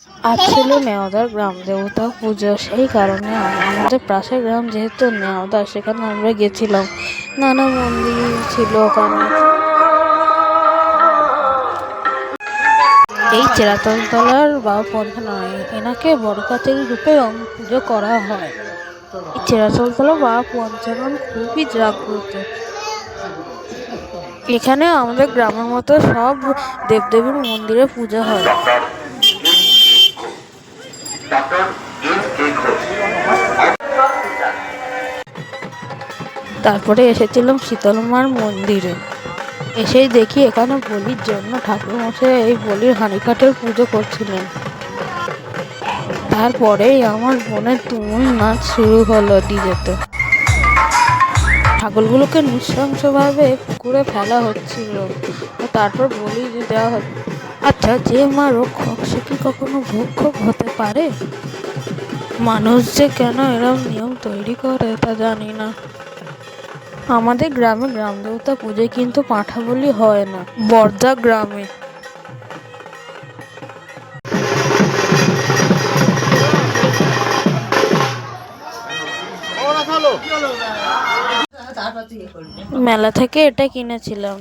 আজ ছিল নেওদার গ্রাম দেবতা পুজো, সেই কারণে আমাদের পাশের গ্রাম যেহেতু নেওদা, সেখানে আমরা গেছিলাম। নানা মন্দির ছিল ওখানে। এই চেরাতলতলার বা পঞ্চানন এনাকে বড়কাতের রূপে পুজো করা হয়। এই চেরাতলতলা বা পঞ্চানন খুবই জাগ্রত। এখানে আমাদের গ্রামের মতো সব দেবদেবীর মন্দিরে পুজো হয়। তারপরে এসেছিলাম শীতল মার মন্দিরে। এসেই দেখি এখানে বলির জন্য ঠাকুরমশাই এই বলির হাঁড়িকাঠের পুজো করছিলেন। তারপরেই আমার বোনের তুমুল নাচ শুরু হলো ডিজেতে। ছাগলগুলোকে নৃশংসভাবে পুকুরে ফেলা হচ্ছিল, তারপর বলি দেওয়া হচ্ছে। আচ্ছা, যে মা রক্ষক সে কি কখনো ভক্ষক হতে পারে? মানুষ যে কেন এরম নিয়ম তৈরি করে তা জানি না। আমাদের গ্রামে গ্রাম দেবতা পুজোয় কিন্তু পাঁঠা বলি হয় না, বর্দা গ্রামে। মেলা থেকে এটা কিনেছিলাম।